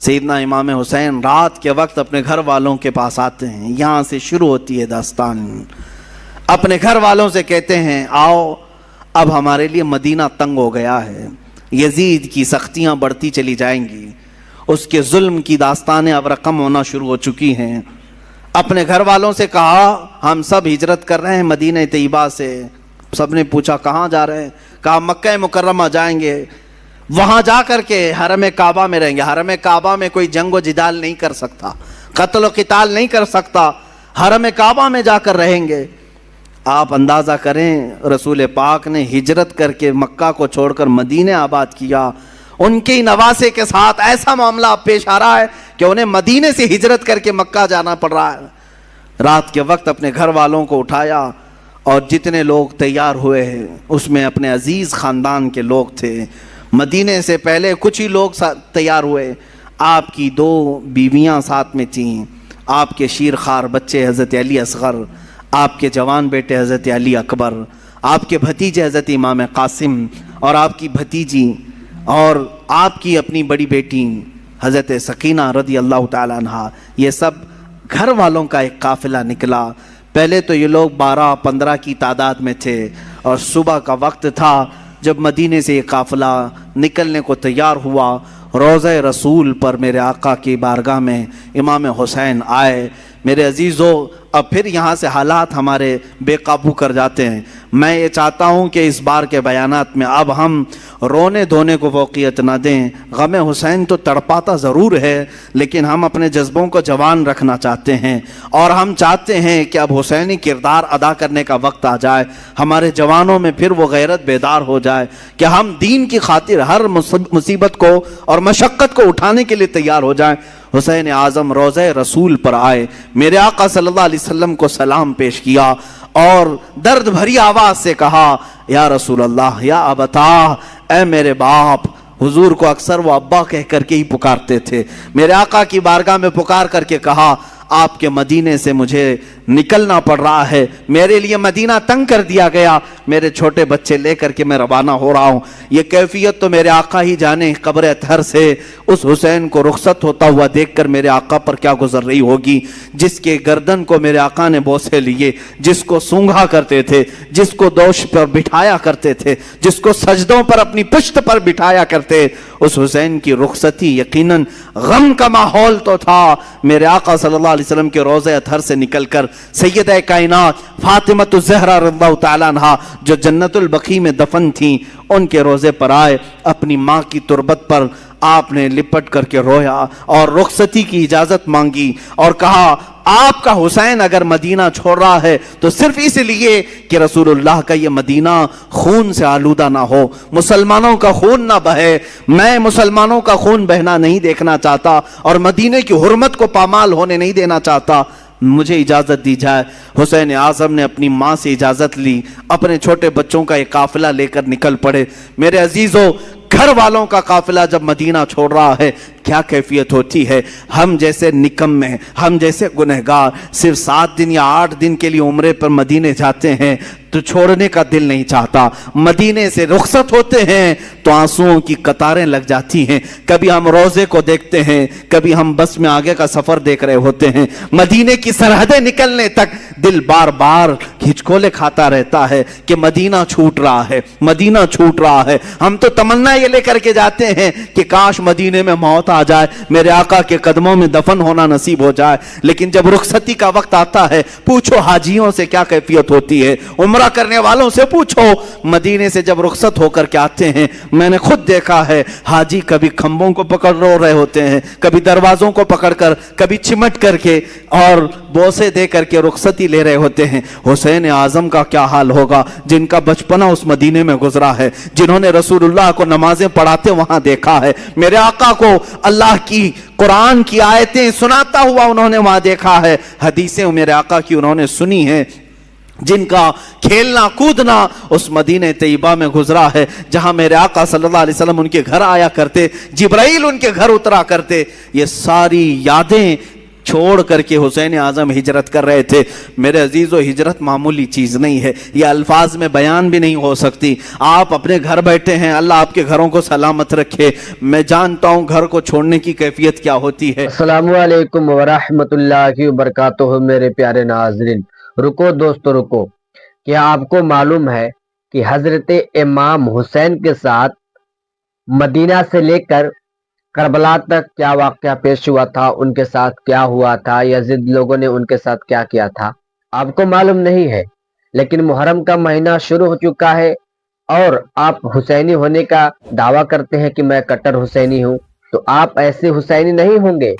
سیدنا امام حسین رات کے وقت اپنے گھر والوں کے پاس آتے ہیں. یہاں سے شروع ہوتی ہے داستان. اپنے گھر والوں سے کہتے ہیں آؤ اب ہمارے لیے مدینہ تنگ ہو گیا ہے, یزید کی سختیاں بڑھتی چلی جائیں گی, اس کے ظلم کی داستانیں اب رقم ہونا شروع ہو چکی ہیں. اپنے گھر والوں سے کہا ہم سب ہجرت کر رہے ہیں مدینہ طیبہ سے. سب نے پوچھا کہاں جا رہے ہیں؟ کہا مکہ مکرمہ جائیں گے, وہاں جا کر کے حرم کعبہ میں رہیں گے. حرم کعبہ میں کوئی جنگ و جدال نہیں کر سکتا, قتل و قتال نہیں کر سکتا, حرم کعبہ میں جا کر رہیں گے. آپ اندازہ کریں رسول پاک نے ہجرت کر کے مکہ کو چھوڑ کر مدینہ آباد کیا. ان کے نواسے کے ساتھ ایسا معاملہ پیش آ رہا ہے کہ انہیں مدینے سے ہجرت کر کے مکہ جانا پڑ رہا ہے. رات کے وقت اپنے گھر والوں کو اٹھایا اور جتنے لوگ تیار ہوئے ہیں اس میں اپنے عزیز خاندان کے لوگ تھے. مدینے سے پہلے کچھ ہی لوگ تیار ہوئے. آپ کی 2 بیویاں ساتھ میں تھیں, آپ کے شیرخوار بچے حضرت علی اصغر, آپ کے جوان بیٹے حضرت علی اکبر, آپ کے بھتیجے حضرت امام قاسم اور آپ کی بھتیجی اور آپ کی اپنی بڑی بیٹی حضرت سکینہ رضی اللہ تعالیٰ عنہا. یہ سب گھر والوں کا ایک قافلہ نکلا. پہلے تو یہ لوگ 12-15 کی تعداد میں تھے اور صبح کا وقت تھا جب مدینے سے یہ قافلہ نکلنے کو تیار ہوا. روضہ رسول پر میرے آقا کی بارگاہ میں امام حسین آئے. میرے عزیزو اب پھر یہاں سے حالات ہمارے بے قابو کر جاتے ہیں. میں یہ چاہتا ہوں کہ اس بار کے بیانات میں اب ہم رونے دھونے کو فوقیت نہ دیں. غم حسین تو تڑپاتا ضرور ہے لیکن ہم اپنے جذبوں کو جوان رکھنا چاہتے ہیں اور ہم چاہتے ہیں کہ اب حسینی کردار ادا کرنے کا وقت آ جائے. ہمارے جوانوں میں پھر وہ غیرت بیدار ہو جائے کہ ہم دین کی خاطر ہر مصیبت کو اور مشقت کو اٹھانے کے لیے تیار ہو جائیں. حسین اعظم روضہ رسول پر آئے, میرے آقا صلی اللہ علیہ وسلم کو سلام پیش کیا اور درد بھری آواز سے کہا یا رسول اللہ, یا ابتا, اے میرے باپ. حضور کو اکثر وہ ابا کہہ کر کے ہی پکارتے تھے. میرے آقا کی بارگاہ میں پکار کر کے کہا آپ کے مدینے سے مجھے نکلنا پڑ رہا ہے, میرے لیے مدینہ تنگ کر دیا گیا, میرے چھوٹے بچے لے کر کے میں روانہ ہو رہا ہوں. یہ کیفیت تو میرے آقا ہی جانے. قبر اطہر سے اس حسین کو رخصت ہوتا ہوا دیکھ کر میرے آقا پر کیا گزر رہی ہوگی, جس کے گردن کو میرے آقا نے بوسے لیے, جس کو سونگھا کرتے تھے, جس کو دوش پر بٹھایا کرتے تھے, جس کو سجدوں پر اپنی پشت پر بٹھایا کرتے. اس حسین کی رخصتی یقیناً غم کا ماحول تو تھا. میرے آقا صلی اللہ علیہ وسلم کے روضہ اطہر سے نکل کر سیدہ کائنات فاطمہ الزہرا رضی اللہ تعالیٰ عنہا جو جنت البقیع میں دفن تھیں ان کے روضے پر آئے. اپنی ماں کی تربت پر آپ نے لپٹ کر کے رویا اور رخصتی کی اجازت مانگی اور کہا آپ کا حسین اگر مدینہ چھوڑ رہا ہے تو صرف اس لیے کہ رسول اللہ کا یہ مدینہ خون سے آلودہ نہ ہو, مسلمانوں کا خون نہ بہے. میں مسلمانوں کا خون بہنا نہیں دیکھنا چاہتا اور مدینے کی حرمت کو پامال ہونے نہیں دینا چاہتا, مجھے اجازت دی جائے. حسین اعظم نے اپنی ماں سے اجازت لی, اپنے چھوٹے بچوں کا ایک قافلہ لے کر نکل پڑے. میرے عزیزو گھر والوں کا قافلہ جب مدینہ چھوڑ رہا ہے کیا کیفیت ہوتی ہے. ہم جیسے نکم میں, ہم جیسے گنہگار صرف 7 دن یا 8 دن کے لیے عمرے پر مدینے جاتے ہیں تو چھوڑنے کا دل نہیں چاہتا. مدینے سے رخصت ہوتے ہیں تو آنسوؤں کی قطاریں لگ جاتی ہیں. کبھی ہم روزے کو دیکھتے ہیں, کبھی ہم بس میں آگے کا سفر دیکھ رہے ہوتے ہیں. مدینے کی سرحدیں نکلنے تک دل بار بار ہچکولے کھاتا رہتا ہے کہ مدینہ چھوٹ رہا ہے, مدینہ چھوٹ رہا ہے. ہم تو تمنا یہ لے کر کے جاتے ہیں کہ کاش مدینے میں موت آ جائے, میرے آقا کے قدموں میں دفن ہونا نصیب ہو جائے. لیکن جب رخصتی کا وقت آتا ہے پوچھو حاجیوں سے کیا کیفیت ہوتی ہے, عمرہ کرنے والوں سے پوچھو. مدینے سے جب رخصت ہو کر کے آتے ہیں میں نے خود دیکھا ہے حاجی کبھی کھمبوں کو پکڑ رو رہے ہوتے ہیں, کبھی دروازوں کو پکڑ کر, کبھی چمٹ کر کے اور بوسے دے کر کے رخصتی لے رہے ہوتے ہیں. حسین اعظم کا کیا حال ہوگا جن کا بچپنا اس مدینے میں گزرا ہے, جنہوں نے رسول اللہ کو نمازیں پڑھاتے وہاں دیکھا ہے, میرے آقا کو اللہ کی قرآن کی آیتیں سناتا ہوا انہوں نے وہاں دیکھا ہے, حدیثیں میرے آقا کی انہوں نے سنی ہیں, جن کا کھیلنا کودنا اس مدینہ طیبہ میں گزرا ہے جہاں میرے آقا صلی اللہ علیہ وسلم ان کے گھر آیا کرتے, جبرائیل ان کے گھر اترا کرتے. یہ ساری یادیں چھوڑ کر کے حسین اعظم ہجرت کر رہے تھے۔ میرے عزیزو، ہجرت معمولی چیز نہیں ہے، یہ الفاظ میں بیان بھی نہیں ہو سکتی۔ آپ اپنے گھر بیٹھے ہیں، اللہ آپ کے گھروں کو سلامت رکھے۔ میں جانتا ہوں گھر کو چھوڑنے کی کیفیت کیا ہوتی ہے۔ السلام علیکم ورحمۃ اللہ وبرکاتہ۔ میرے پیارے ناظرین، رکو دوستو رکو، کیا آپ کو معلوم ہے کہ حضرت امام حسین کے ساتھ مدینہ سے لے کر کربلا تک کیا واقعہ پیش ہوا تھا، ان کے ساتھ کیا ہوا تھا، یزید لوگوں نے ان کے ساتھ کیا کیا تھا؟ آپ کو معلوم نہیں ہے، لیکن محرم کا مہینہ شروع ہو چکا ہے اور آپ حسینی ہونے کا دعویٰ کرتے ہیں کہ میں کٹر حسینی ہوں، تو آپ ایسے حسینی نہیں ہوں گے۔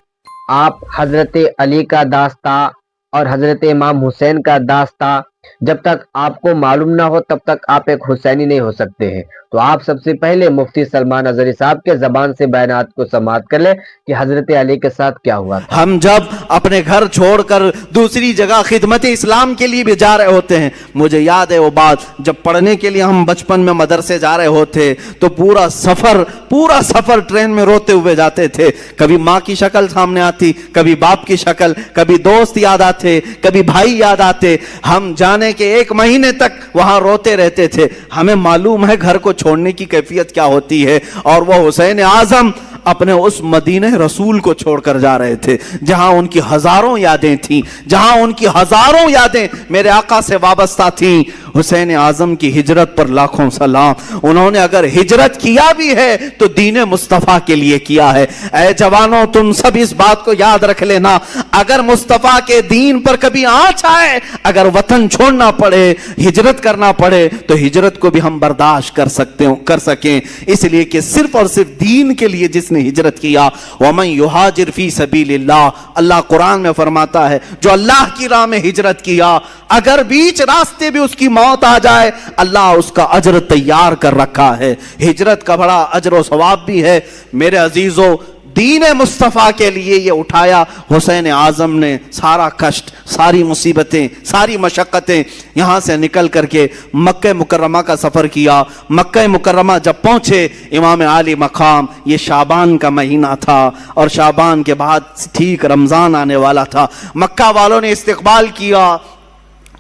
آپ حضرت علی کا داستہ اور حضرت امام حسین کا داستہ جب تک آپ کو معلوم نہ ہو تب تک آپ ایک حسینی نہیں ہو سکتے ہیں۔ تو آپ سب سے پہلے مفتی سلمان اظہری صاحب کے زبان سے بیانات کو سماعت کر لیں کہ حضرت علی کے ساتھ کیا ہوا تھا۔ ہم جب اپنے گھر چھوڑ کر دوسری جگہ خدمت اسلام کے لیے بھی جا رہے ہوتے ہیں، مجھے یاد ہے وہ بات، جب پڑھنے کے لیے ہم بچپن میں مدرسے جا رہے ہوتے تو پورا سفر ٹرین میں روتے ہوئے جاتے تھے۔ کبھی ماں کی شکل سامنے آتی، کبھی باپ کی شکل، کبھی دوست یاد آتے، کبھی بھائی یاد آتے۔ ہم جانے کے 1 مہینے تک وہاں روتے رہتے تھے۔ ہمیں معلوم ہے گھر کو چھوڑنے کی کیفیت کیا ہوتی ہے، اور وہ حسین اعظم اپنے اس مدینہ رسول کو چھوڑ کر جا رہے تھے جہاں ان کی ہزاروں یادیں تھیں، جہاں ان کی ہزاروں یادیں میرے آقا سے وابستہ تھیں۔ حسین اعظم کی ہجرت پر لاکھوں سلام۔ انہوں نے اگر ہجرت کیا بھی ہے تو دین مصطفیٰ کے لیے کیا ہے۔ اے جوانوں، تم سب اس بات کو یاد رکھ لینا، اگر مصطفیٰ کے دین پر کبھی آنچ آئے، اگر وطن چھوڑنا پڑے، ہجرت کرنا پڑے، تو ہجرت کو بھی ہم برداشت کر سکیں، اس لیے کہ صرف اور صرف دین کے لیے جس نے ہجرت کیا، وَمَن يُهَاجِرْ فِي سَبِيلِ اللَّهِ، اللہ قرآن میں فرماتا ہے جو اللہ کی راہ میں ہجرت کیا، اگر بیچ راستے بھی اس کی موت آ جائے، اللہ اس کا اجر تیار کر رکھا ہے۔ ہجرت کا بڑا اجر و ثواب بھی ہے۔ میرے عزیزو، دین مصطفیٰ کے لیے یہ اٹھایا حسین اعظم نے، سارا کشٹ، ساری مصیبتیں، ساری مشقتیں، یہاں سے نکل کر کے مکہ مکرمہ کا سفر کیا۔ مکہ مکرمہ جب پہنچے، امام عالی مقام، یہ شعبان کا مہینہ تھا اور شعبان کے بعد ٹھیک رمضان آنے والا تھا۔ مکہ والوں نے استقبال کیا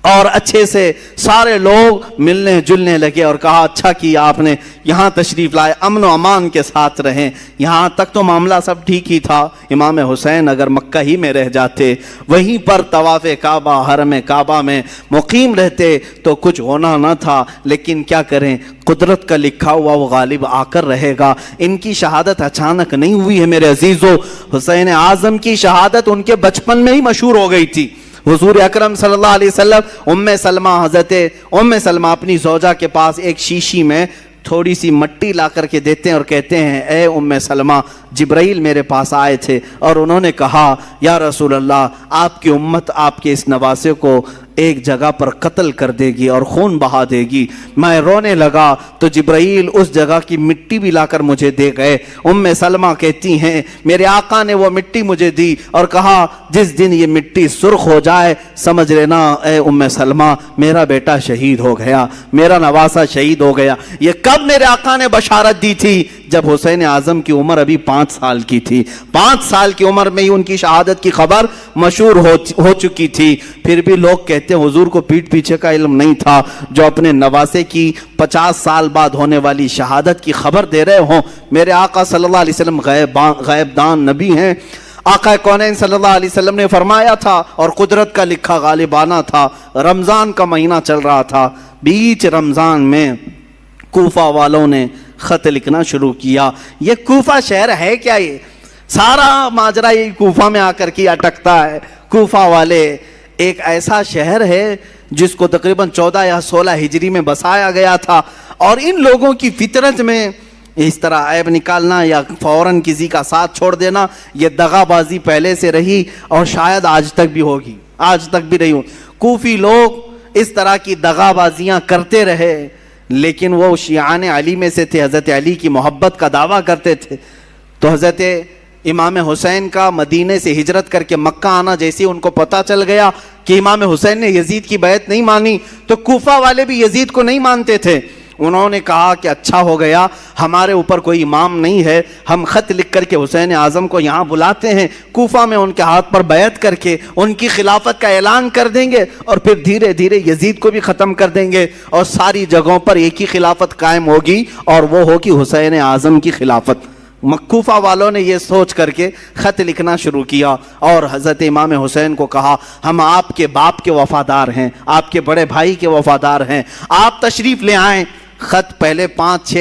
اور اچھے سے سارے لوگ ملنے جلنے لگے اور کہا اچھا کیا آپ نے یہاں تشریف لائے، امن و امان کے ساتھ رہیں۔ یہاں تک تو معاملہ سب ٹھیک ہی تھا، امام حسین اگر مکہ ہی میں رہ جاتے، وہیں پر طواف کعبہ، حرم کعبہ میں مقیم رہتے تو کچھ ہونا نہ تھا، لیکن کیا کریں، قدرت کا لکھا ہوا وہ غالب آ کر رہے گا۔ ان کی شہادت اچانک نہیں ہوئی ہے میرے عزیزو، حسین اعظم کی شہادت ان کے بچپن میں ہی مشہور ہو گئی تھی۔ حضور اکرم صلی اللہ علیہ وسلم حضرت ام سلمہ اپنی زوجہ کے پاس ایک شیشی میں تھوڑی سی مٹی لا کر کے دیتے ہیں اور کہتے ہیں اے ام سلمہ، جبرائیل میرے پاس آئے تھے اور انہوں نے کہا یا رسول اللہ، آپ کی امت آپ کے اس نواسے کو ایک جگہ پر قتل کر دے گی اور خون بہا دے گی۔ میں رونے لگا تو جبرائیل اس جگہ کی مٹی بھی لا کر مجھے دے گئے۔ ام سلمہ کہتی ہیں میرے آقا نے وہ مٹی مجھے دی اور کہا جس دن یہ مٹی سرخ ہو جائے سمجھ لینا اے ام سلمہ میرا بیٹا شہید ہو گیا، میرا نواسہ شہید ہو گیا۔ یہ کب میرے آقا نے بشارت دی تھی؟ جب حسین اعظم کی عمر ابھی 5 سال کی تھی۔ 5 سال کی عمر میں ہی ان کی شہادت کی خبر مشہور ہو چکی تھی۔ پھر بھی لوگ کہتے ہیں حضور کو پیٹھ پیچھے کا علم نہیں تھا، جو اپنے نواسے کی 50 سال بعد ہونے والی شہادت کی خبر دے رہے ہوں۔ میرے آقا صلی اللہ علیہ وسلم غیب دان نبی ہیں۔ آقا کونین صلی اللہ علیہ وسلم نے فرمایا تھا اور قدرت کا لکھا غالبانہ تھا۔ رمضان کا مہینہ چل رہا تھا، بیچ رمضان میں کوفہ والوں نے خط لکھنا شروع کیا۔ یہ کوفہ شہر ہے کیا؟ یہ سارا ماجرا یہ کوفہ میں آ کر کے اٹکتا ہے۔ کوفہ والے ایک ایسا شہر ہے جس کو تقریباً 14 یا 16 ہجری میں بسایا گیا تھا، اور ان لوگوں کی فطرت میں اس طرح عیب نکالنا یا فوراً کسی کا ساتھ چھوڑ دینا، یہ دغا بازی پہلے سے رہی اور شاید آج تک بھی ہوگی، آج تک بھی رہی ہو۔ کوفی لوگ اس طرح کی دغا بازیاں کرتے رہے، لیکن وہ شیعان علی میں سے تھے، حضرت علی کی محبت کا دعویٰ کرتے تھے۔ تو حضرت امام حسین کا مدینے سے ہجرت کر کے مکہ آنا جیسے ان کو پتہ چل گیا کہ امام حسین نے یزید کی بیعت نہیں مانی، تو کوفہ والے بھی یزید کو نہیں مانتے تھے۔ انہوں نے کہا کہ اچھا ہو گیا، ہمارے اوپر کوئی امام نہیں ہے، ہم خط لکھ کر کے حسین اعظم کو یہاں بلاتے ہیں، کوفہ میں ان کے ہاتھ پر بیعت کر کے ان کی خلافت کا اعلان کر دیں گے، اور پھر دھیرے دھیرے یزید کو بھی ختم کر دیں گے، اور ساری جگہوں پر ایک ہی خلافت قائم ہوگی، اور وہ ہوگی حسین اعظم کی خلافت۔ کوفہ والوں نے یہ سوچ کر کے خط لکھنا شروع کیا، اور حضرت امام حسین کو کہا ہم آپ کے باپ کے وفادار ہیں، آپ کے بڑے بھائی کے وفادار ہیں، آپ تشریف لے آئیں۔ خط پہلے 5-6